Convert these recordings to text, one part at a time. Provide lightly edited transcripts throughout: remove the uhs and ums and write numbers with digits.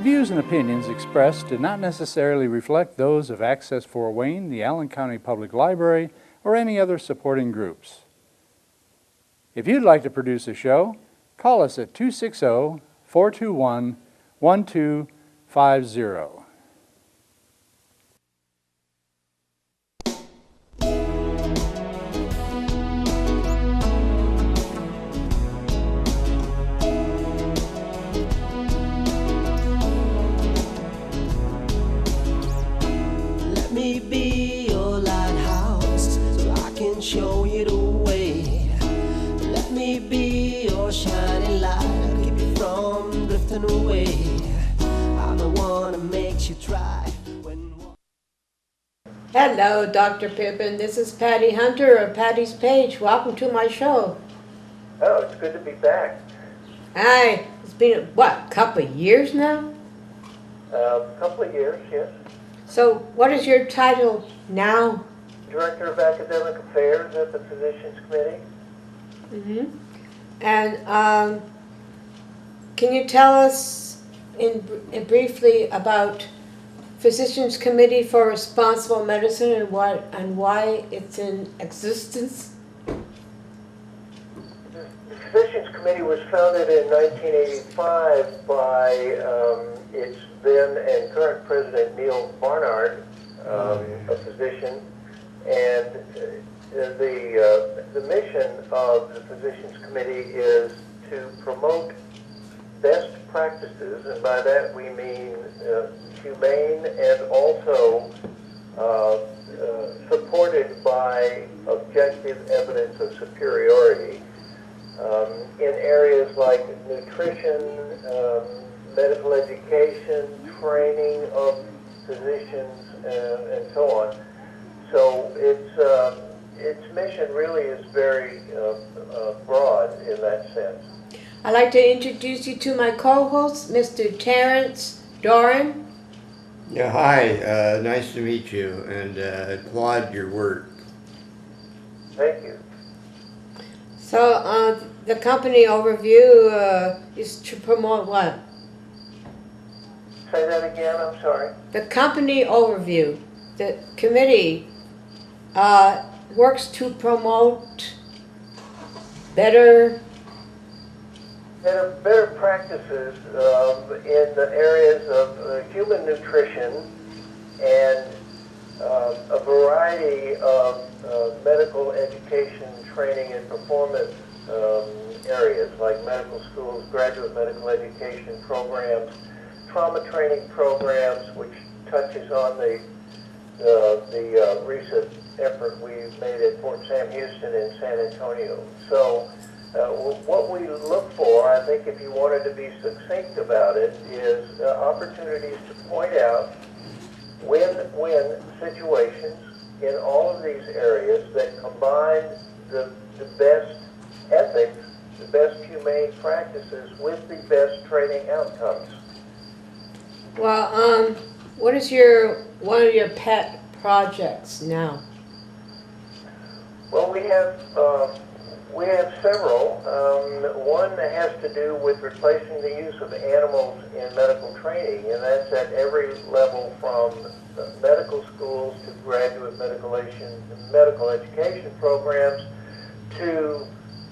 The views and opinions expressed do not necessarily reflect those of Access Fort Wayne, the Allen County Public Library, or any other supporting groups. If you'd like to produce a show, call us at 260-421-1250. Let me be your lighthouse so I can show you the way. Let me be your shining light, I'll keep you from drifting away. I'm the one that makes you try when... Hello, Dr. Pippin. This is Patty Hunter of Patty's Page. Welcome to my show. Oh, it's good to be back. Hi. It's been, what, a couple of years now? A couple of years, yes. So, what is your title now? Director of Academic Affairs at the Physicians Committee. Mm-hmm. And can you tell us briefly about Physicians Committee for Responsible Medicine and why it's in existence? The Physicians Committee was founded in 1985 by its then and current president, Neil Barnard, a physician, and the mission of the Physicians Committee is to promote best practices, and by that we mean humane and also supported by objective evidence of superiority in areas like nutrition, medical education, training of physicians, and so on. So its mission really is very broad in that sense. I'd like to introduce you to my co-host, Mr. Terrence Doran. Yeah, hi. Nice to meet you, and applaud your work. Thank you. So, the company overview is to promote what? Say that again, I'm sorry. The company overview. The committee works to promote better practices in the areas of human nutrition and a variety of medical education, training, and performance areas like medical schools, graduate medical education programs, trauma training programs, which touches on the recent effort we've made at Fort Sam Houston and San Antonio. So what we look for, I think if you wanted to be succinct about it, is opportunities to point out win-win situations in all of these areas that combine the best ethics, the best humane practices with the best training outcomes. Well, what is one of your pet projects now? Well, we have several. One has to do with replacing the use of animals in medical training, and that's at every level from medical schools to graduate medical education programs to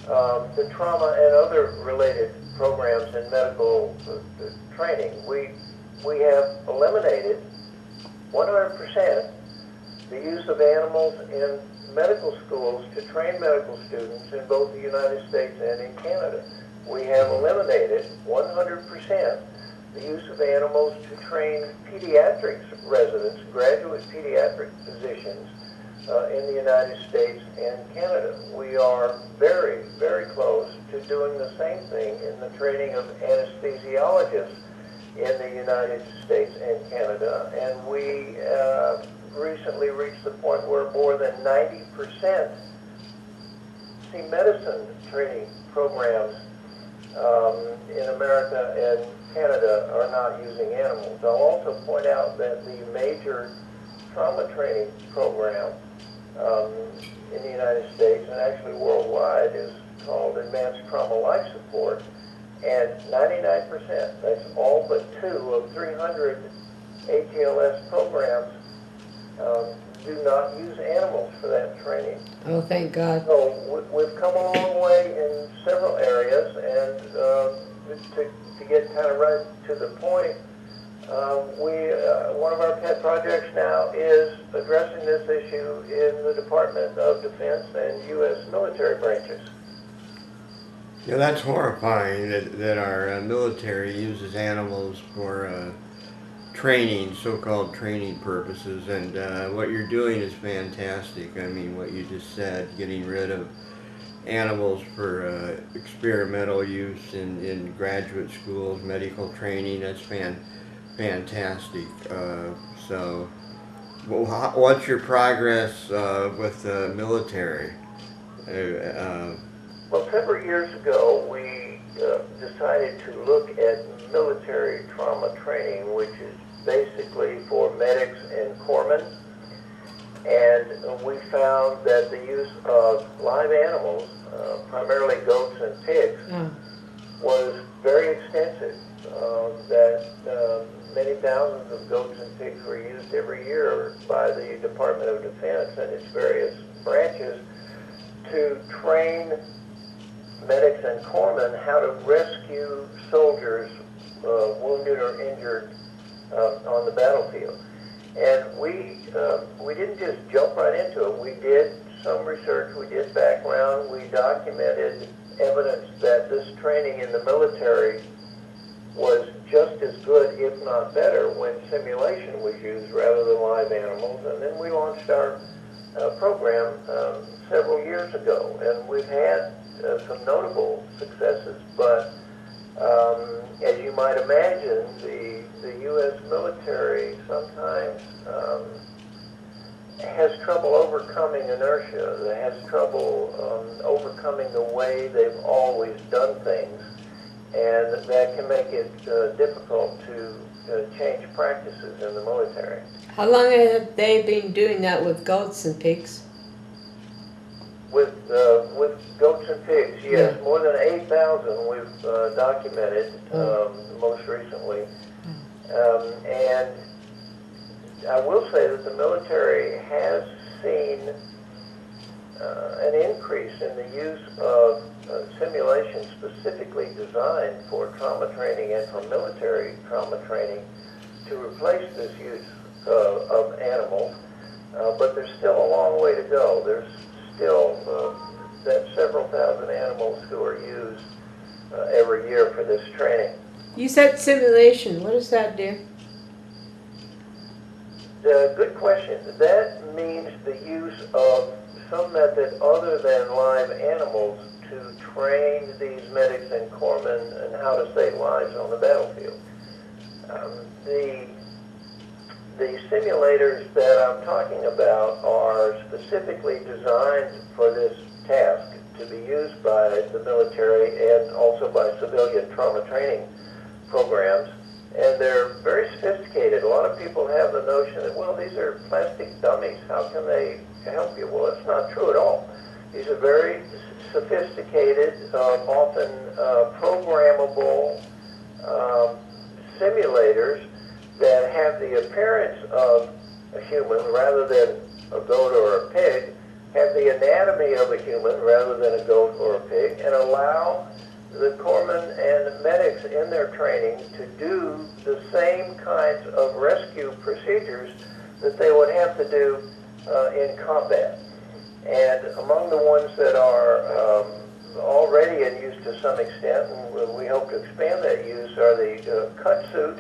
the trauma and other related programs in medical training. We have eliminated 100% the use of animals in medical schools to train medical students in both the United States and in Canada. We have eliminated 100% the use of animals to train pediatrics residents, graduate pediatric physicians in the United States and Canada. We are very, very close to doing the same thing in the training of anesthesiologists in the United States and Canada, and we recently reached the point where more than 90% see medicine training programs in America and Canada are not using animals. I'll also point out that the major trauma training program in the United States and actually worldwide is called Advanced Trauma Life Support. And 99%, that's all but 2 of 300 ATLS programs, do not use animals for that training. Oh, thank God. So we've come a long way in several areas, and to get kind of right to the point, one of our pet projects now is addressing this issue in the Department of Defense and U.S. military branches. Yeah, that's horrifying that our military uses animals for training, so-called training purposes, and what you're doing is fantastic. I mean, what you just said, getting rid of animals for experimental use in graduate schools, medical training, that's fantastic. So, well, what's your progress with the military? Well, several years ago, we decided to look at military trauma training, which is basically for medics and corpsmen. And we found that the use of live animals, primarily goats and pigs, was very extensive. That many thousands of goats and pigs were used every year by the Department of Defense and its various branches to train medics and corpsmen how to rescue soldiers wounded or injured on the battlefield. And we didn't just jump right into it. We did some research, we did background, we documented evidence that this training in the military was just as good, if not better, when simulation was used rather than live animals. And then we launched our program several years ago, and we've had some notable successes, but as you might imagine, the U.S. military sometimes has trouble overcoming inertia, has trouble overcoming the way they've always done things, and that can make it difficult to change practices in the military. How long have they been doing that with goats and pigs? With goats and pigs, yes, more than 8,000 we've documented most recently. And I will say that the military has seen an increase in the use of simulations specifically designed for trauma training and for military trauma training to replace this use of animals. But there's still a long way to go. There's still that several thousand animals who are used every year for this training. You said simulation. What does that do? Good question. That means the use of some method other than live animals to train these medics and corpsmen and how to save lives on the battlefield. The simulators that I'm talking about are specifically designed for this task to be used by the military and also by civilian trauma training programs. And they're very sophisticated. A lot of people have the notion that, well, these are plastic dummies. How can they help you? Well, it's not true at all. These are very sophisticated, often programmable simulators that have the appearance of a human rather than a goat or a pig, have the anatomy of a human rather than a goat or a pig, and allow the corpsmen and medics in their training to do the same kinds of rescue procedures that they would have to do in combat. And among the ones that are already in use to some extent, and we hope to expand that use, are the cut suit,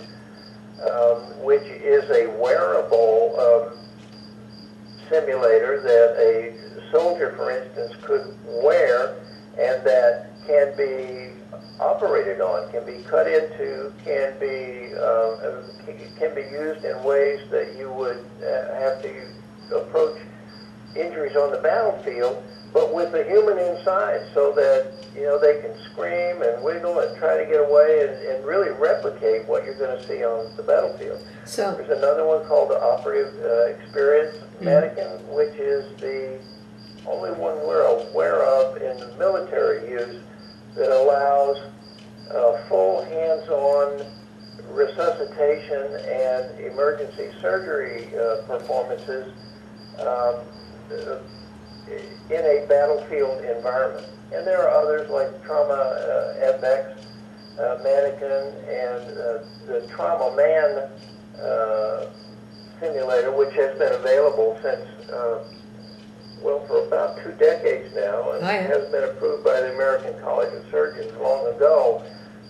which is a wearable simulator that a soldier, for instance, could wear and that can be operated on, can be cut into, can be used in ways that you would have to approach injuries on the battlefield, but with the human inside, so that they can scream and wiggle and try to get away and really replicate what you're going to see on the battlefield. So there's another one called the Operative Experience Mannequin, which is the only one we're aware of in military use that allows full hands-on resuscitation and emergency surgery performances in a battlefield environment. And there are others like Trauma FX, Mannequin, and the Trauma Man simulator, which has been available since, well, for about 2 decades now, and has been approved by the American College of Surgeons long ago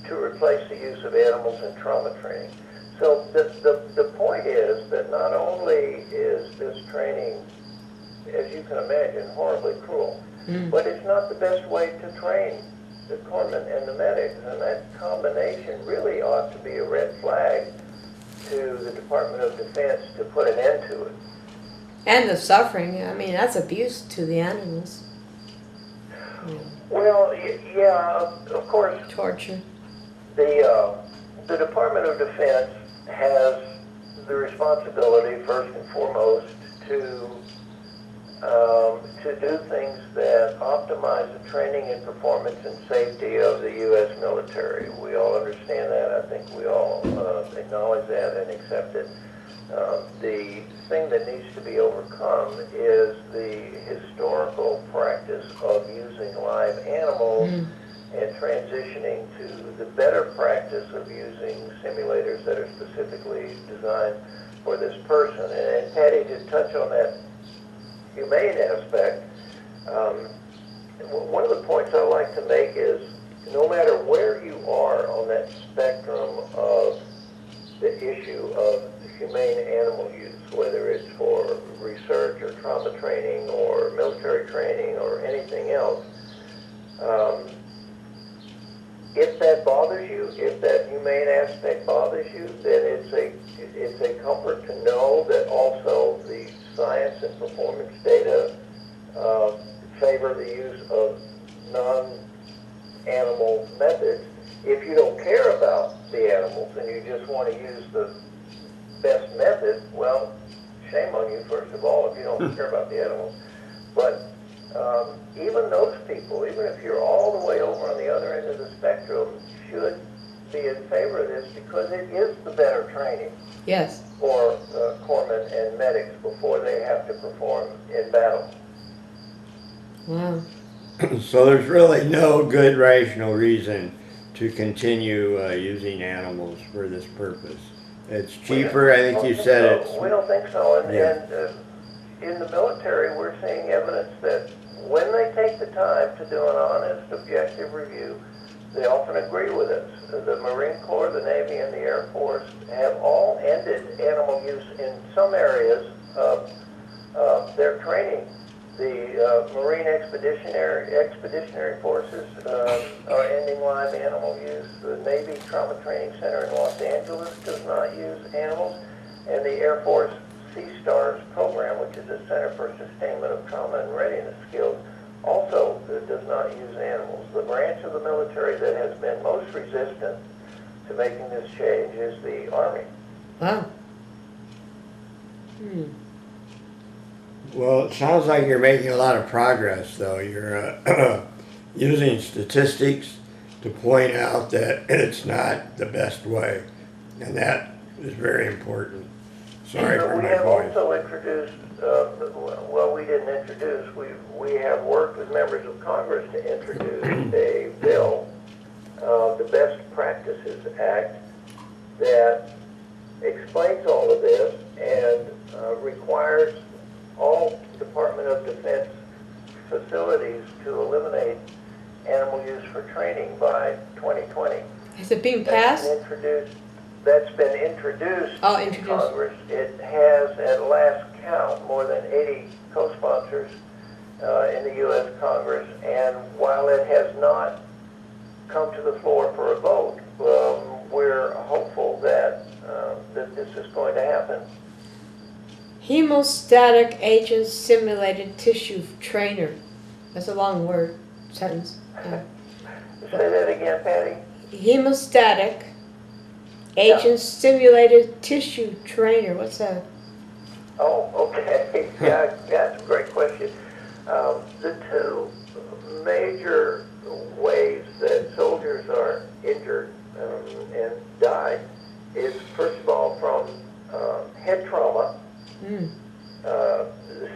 to replace the use of animals in trauma training. So the point is that not only is this training, as you can imagine, horribly cruel, but it's not the best way to train the corpsmen and the medics, and that combination really ought to be a red flag to the Department of Defense to put an end to it. And the suffering, I mean, that's abuse to the animals. Well, yeah, of course, Torture. the Department of Defense has the responsibility, first and foremost, to do things that optimize the training and performance and safety of the U.S. military. We all understand that. I think we all acknowledge that and accept it. The thing that needs to be overcome is the historical practice of using live animals and transitioning to the better practice of using simulators that are specifically designed for this person. And Patty, to touch on that humane aspect, one of the points I like to make is no matter where you are on that spectrum of the issue of humane animal use, whether it's for research or trauma training or military training or anything else, if that bothers you, if that humane aspect bothers you, then it's a comfort to know that also the science and performance data favor the use of non-animal methods. If you don't care about the animals and you just want to use the best method, well, shame on you, first of all, if you don't care about the animals. But even those people, even if you're all the way over on the other end of the spectrum, should be in favor of this because it is the better training. Yes. For corpsmen and medics before they have to perform in battle. Wow. So there's really no good rational reason to continue using animals for this purpose. It's cheaper, I think you said We don't think so, and in the military we're seeing evidence that when they take the time to do an honest, objective review, they often agree with us. The Marine Corps, the Navy, and the Air Force have all ended animal use in some areas of their training. The Marine Expeditionary Forces are ending live animal use. The Navy Trauma Training Center in Los Angeles does not use animals. And the Air Force Sea Stars program, which is a Center for Sustainment of Trauma and Readiness Skills, also does not use animals. The branch of the military that has been most resistant to making this change is the Army. Wow. Well, it sounds like you're making a lot of progress, though. You're using statistics to point out that it's not the best way, and that is very important. Sorry for my voice. We have also introduced, well, we didn't introduce, we have worked with members of Congress to introduce a bill, the Best Practices Act, that explains all of this and requires all Department of Defense facilities to eliminate animal use for training by 2020. Has it been passed? That's been introduced to Congress. It has, at last count, more than 80 co-sponsors in the U.S. Congress, and while it has not come to the floor for a vote, we're hopeful that that this is going to happen. Hemostatic agent simulated tissue trainer. That's a long word, sentence. Say that again, Patty. Hemostatic agent stimulated tissue trainer. What's that? Oh, okay. Yeah, that's a great question. The two major ways that soldiers are injured and die is, first of all, from head trauma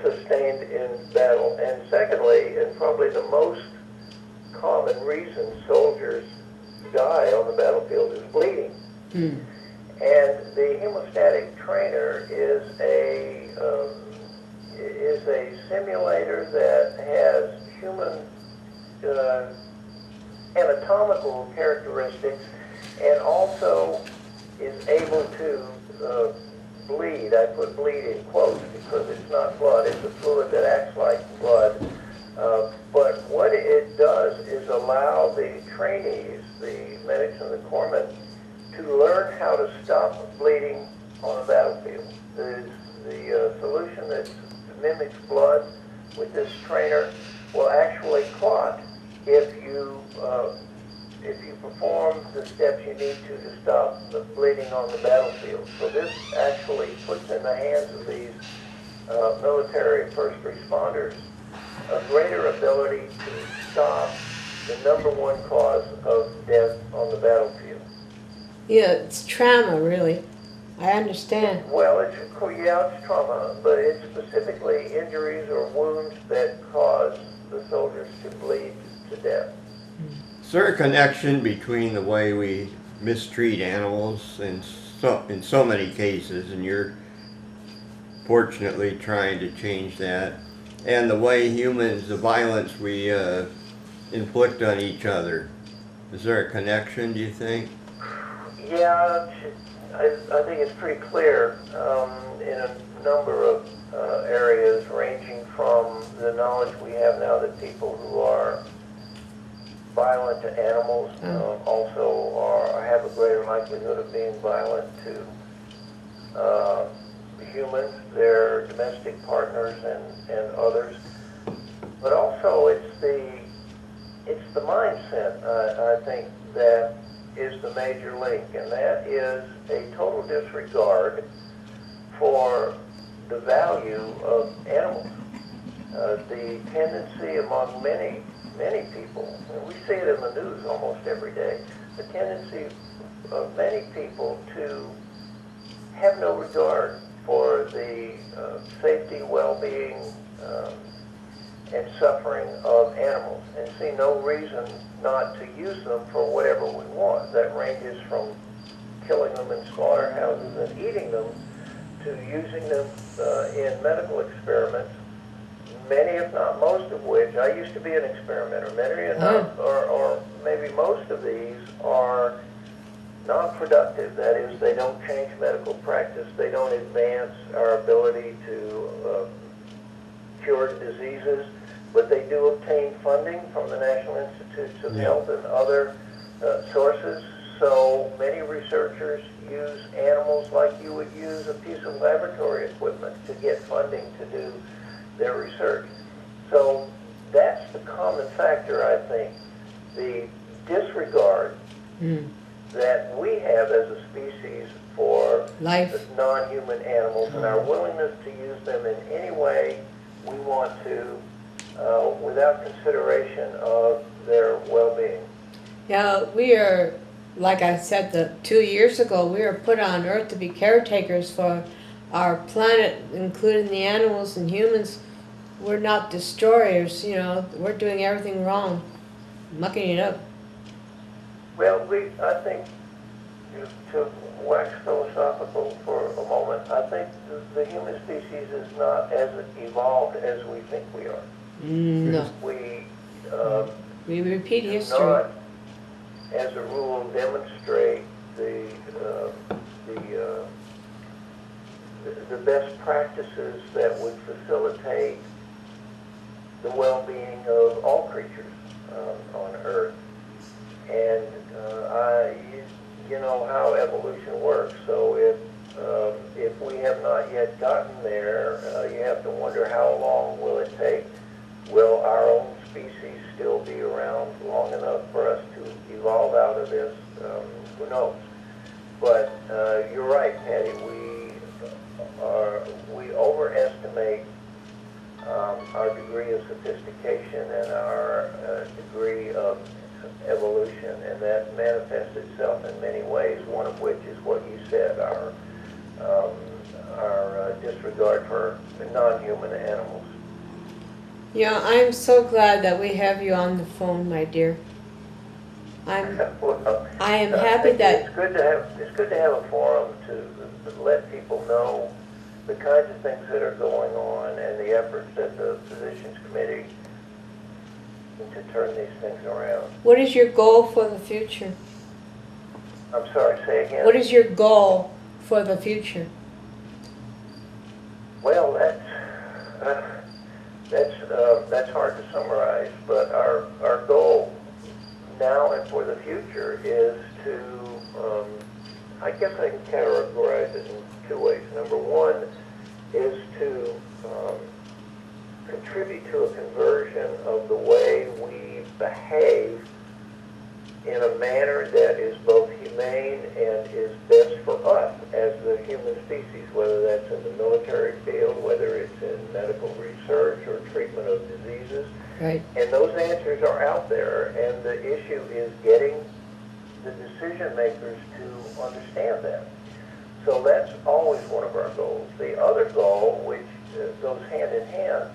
sustained in battle, and secondly, and probably the most common reason soldiers die on the battlefield, is bleeding. And the hemostatic trainer is a simulator that has human anatomical characteristics and also is able to bleed. I put bleed in quotes because it's not blood, it's a fluid that acts like blood. But what it does is allow the trainees, the medics and the corpsmen, to learn how to stop bleeding on the battlefield. The solution that mimics blood with this trainer will actually clot if you perform the steps you need to stop the bleeding on the battlefield. So this actually puts in the hands of these military first responders a greater ability to stop the number one cause of death on the battlefield. Yeah, it's trauma, really. I understand. Well, it's trauma, but it's specifically injuries or wounds that cause the soldiers to bleed to death. Is there a connection between the way we mistreat animals in so many cases, and you're fortunately trying to change that, and the way humans, the violence we inflict on each other? Is there a connection, do you think? Yeah, I think it's pretty clear in a number of areas, ranging from the knowledge we have now that people who are violent to animals also have a greater likelihood of being violent to humans, their domestic partners, and others. But also, it's the mindset, I think, that is the major link, and that is a total disregard for the value of animals. The tendency among many people, and we see it in the news almost every day, the tendency of many people to have no regard for the safety, well-being, and suffering of animals, and see no reason not to use them for whatever we want. That ranges from killing them in slaughterhouses and eating them to using them in medical experiments, many, if not most of which, I used to be an experimenter, or maybe most of these are non-productive. That is, they don't change medical practice, they don't advance our ability to cure diseases, but they do obtain funding from the National Institutes of Health and other sources. So many researchers use animals like you would use a piece of laboratory equipment to get funding to do their research. So that's the common factor, I think. The disregard that we have as a species for Life. non-human animals and our willingness to use them in any way we want to, without consideration of their well-being. Yeah, we are, like I said 2 years ago, we were put on Earth to be caretakers for our planet, including the animals and humans. We're not destroyers, we're doing everything wrong, mucking it up. Well, I think, to wax philosophical for a moment, I think the human species is not as evolved as we think we are. No. We repeat do history. not, as a rule, demonstrate the best practices that would facilitate the well-being of all creatures on Earth. And you know how evolution works. So if we have not yet gotten there, you have to wonder how long will it take. Will our own species still be around long enough for us to evolve out of this? Who knows? But you're right, Patty. We overestimate our degree of sophistication and our degree of evolution, and that manifests itself in many ways, one of which is what you said, our disregard for non-human animals. Yeah, I'm so glad that we have you on the phone, my dear. Well, I am happy that it's good to have a forum to let people know the kinds of things that are going on and the efforts that the Physicians Committee to turn these things around. What is your goal for the future? I'm sorry, say again. What is your goal for the future? Well, that's hard to summarize, but our goal now and for the future is to, I guess I can categorize it in two ways. Number one is to contribute to a conversion of the way we behave in a manner that is both humane and is best for us as the human species, whether that's in the military field, whether it's in medical research or treatment of diseases. Right. And those answers are out there, and the issue is getting the decision makers to understand that. So that's always one of our goals. The other goal, which goes hand in hand,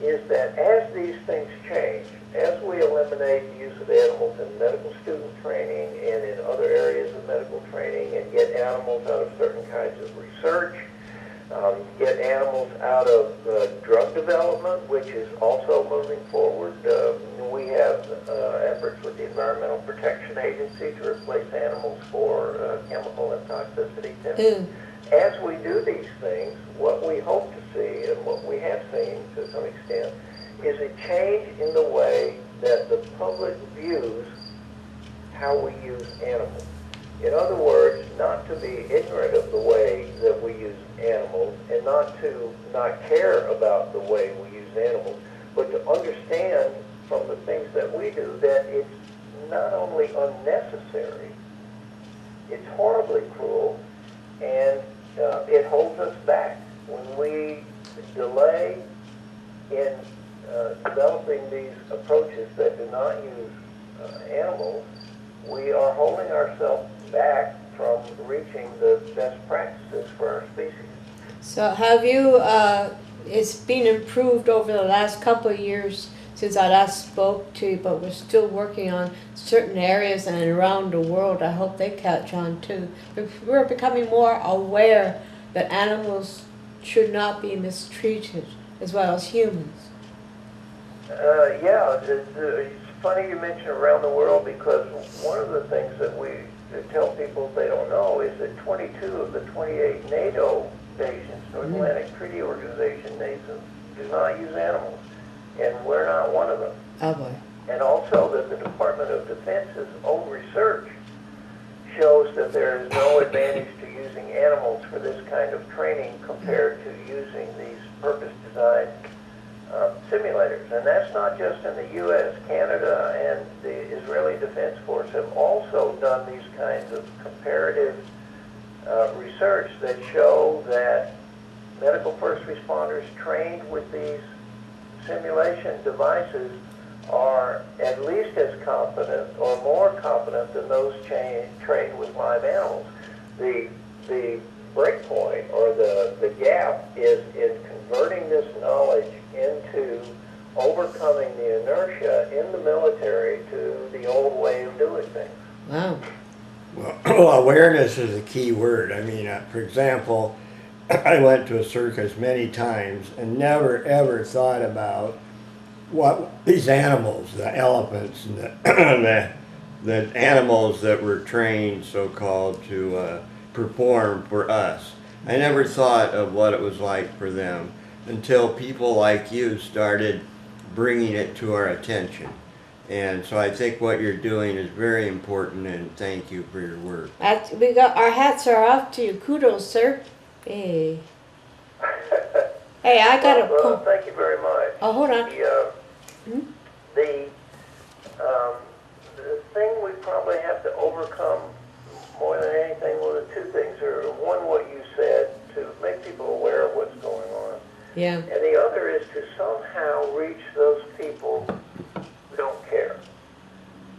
is that as these things change, as we eliminate the use of animals in medical student training and in other areas of medical training and get animals out of certain kinds of research, get animals out of drug development, which is also moving forward. We have efforts with the Environmental Protection Agency to replace animals for chemical and toxicity testing. As we do these things, what we hope to see, and what we have seen to some extent, is a change in the way that the public views how we use animals. In other words, not to be ignorant of the way that we use animals and not to not care about the way we use animals, but to understand from the things that we do that it's not only unnecessary, it's horribly cruel, and it holds us back. When we delay in developing these approaches that do not use animals, we are holding ourselves back from reaching the best practices for our species. So have you, it's been improved over the last couple of years since I last spoke to you, but we're still working on certain areas and around the world. I hope they catch on too. We're becoming more aware that animals should not be mistreated as well as humans. Yeah, it's funny you mention around the world, because one of the things that we tell people they don't know is that 22 of the 28 NATO nations, North Atlantic Treaty Organization nations, do not use animals, and we're not one of them. Oh boy. And also that the Department of Defense's own research shows that there is no advantage to using animals for this kind of training compared to using these purpose-designed simulators. And that's not just in the U.S. Canada and the Israeli Defense Force have also done these kinds of comparative research that show that medical first responders trained with these simulation devices are at least as competent or more competent than those trained with live animals. The breakpoint or the gap is in converting this knowledge into overcoming the inertia in the military to the old way of doing things. Wow. Well, awareness is a key word. I mean, for example, I went to a circus many times and never ever thought about what these animals, the elephants and the animals that were trained, so-called, to perform for us. I never thought of what it was like for them until people like you started bringing it to our attention. And so I think what you're doing is very important, and thank you for your work. We got our hats are off to you. Kudos, sir. Hey. Hey, I got Well, a. thank you very much. Oh, hold on. The thing we probably have to overcome more than anything, well, the two things are, one, what you said, to make people aware of what's going on. Yeah. And the other is is to somehow reach those people who don't care.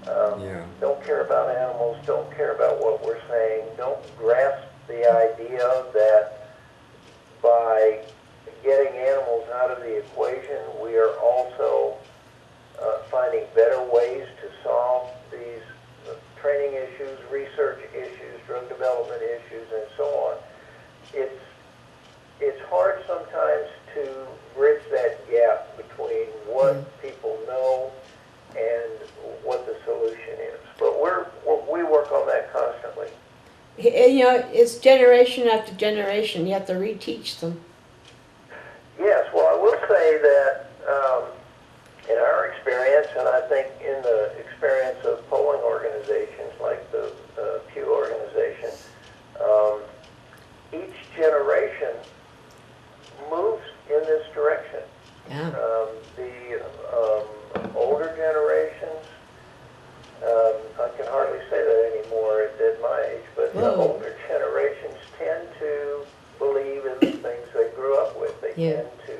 Yeah. Don't care about animals, don't care about what we're saying, don't grasp the idea that by getting animals out of the equation, we are also finding better ways to solve these training issues, research issues, drug development issues, and so on. It's hard sometimes to bridge that gap between what people know and what the solution is. But we work on that constantly. You know, it's generation after generation. You have to reteach them. Yes, well, I will say that in our experience, and I think in the experience of polling organizations like the Pew organization, each generation moves in this direction. Yeah. The older generations, I can hardly say that anymore at my age, but the Whoa. older generations tend to believe in the things they grew up with. They Yeah. tend to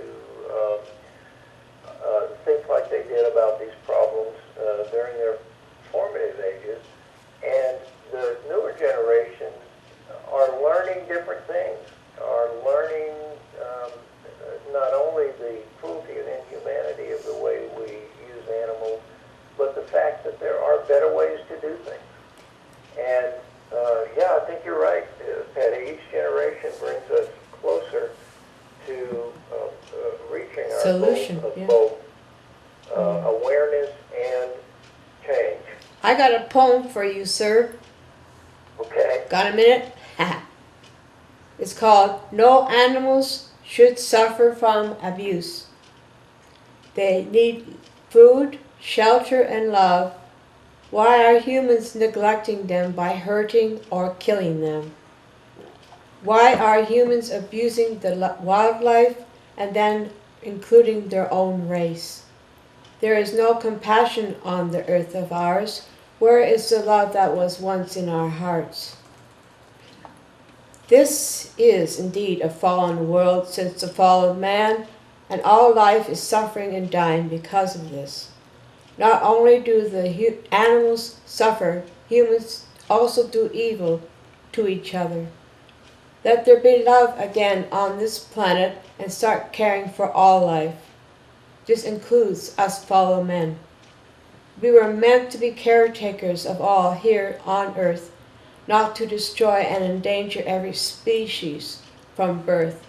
think like they did about these problems during their formative ages. And the newer generations are learning different things, are learning not only the cruelty and inhumanity of the way we use animals, but the fact that there are better ways to do things. And yeah, I think you're right, Patty. Each generation brings us closer to reaching our Solution, goals of yeah. both awareness and change. I got a poem for you, sir. Okay? Got a minute? It's called No Animals Should Suffer from Abuse. They need food, shelter, and love. Why are humans neglecting them by hurting or killing them? Why are humans abusing the wildlife and then including their own race? There is no compassion on the earth of ours. Where is the love that was once in our hearts? This is indeed a fallen world since the fall of man, and all life is suffering and dying because of this. Not only do the animals suffer, humans also do evil to each other. Let there be love again on this planet and start caring for all life. This includes us fellow men. We were meant to be caretakers of all here on earth, not to destroy and endanger every species from birth.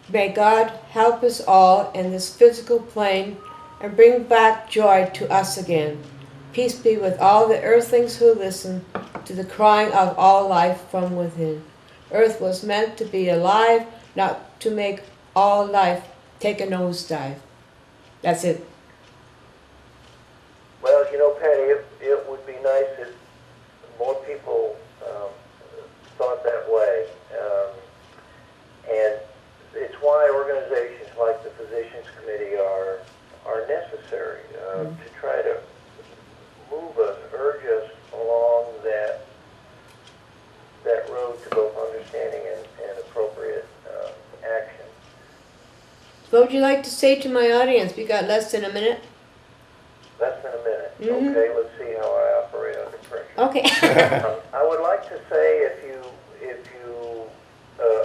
May God help us all in this physical plane and bring back joy to us again. Peace be with all the earthlings who listen to the crying of all life from within. Earth was meant to be alive, not to make all life take a nosedive. That's it. Well, you know, Patty, it would be nice if more people thought that way. And it's why organizations like the Physicians Committee are necessary to try to move us, urge us along that road to both understanding and appropriate action. What would you like to say to my audience? We got less than a minute. Less than a minute. Mhm. Okay, let's see how I operate under pressure. Okay. I would like to say if you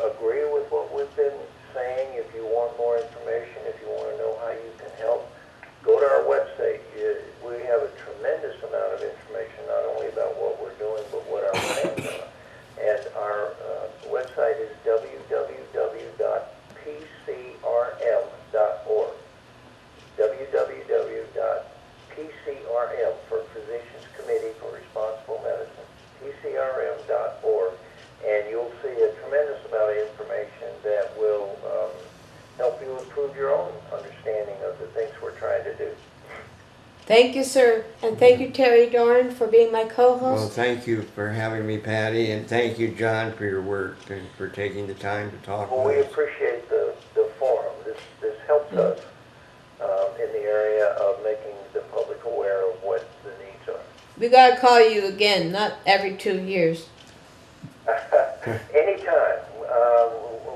agree with what we've been saying, if you want more information, if you want to know how you can help, go to our website. We have a tremendous amount of information, not only about what we're doing, but what our plans are. And our website is www.pcrm.org. www.pcrm for Physicians Committee for Responsible Medicine, pcrm.org, and you'll see a tremendous amount of information that will help you improve your own understanding of the things we're trying to do. Thank you, sir. And thank you, Terry Doran, for being my Well, co-host. thank you for having me, Patty, and thank you, John, for your work and for taking the time to talk Well, we with us. appreciate the forum. This helps us in the area of making the public aware of what the needs are. We got to call you again, not every 2 years. Anytime.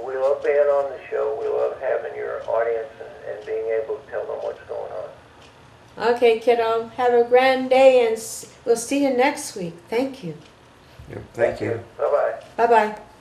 We love being on the show. We love having your Okay, kiddo. Have a grand day, and we'll see you next week. Thank you. Thank you. Bye-bye. Bye-bye.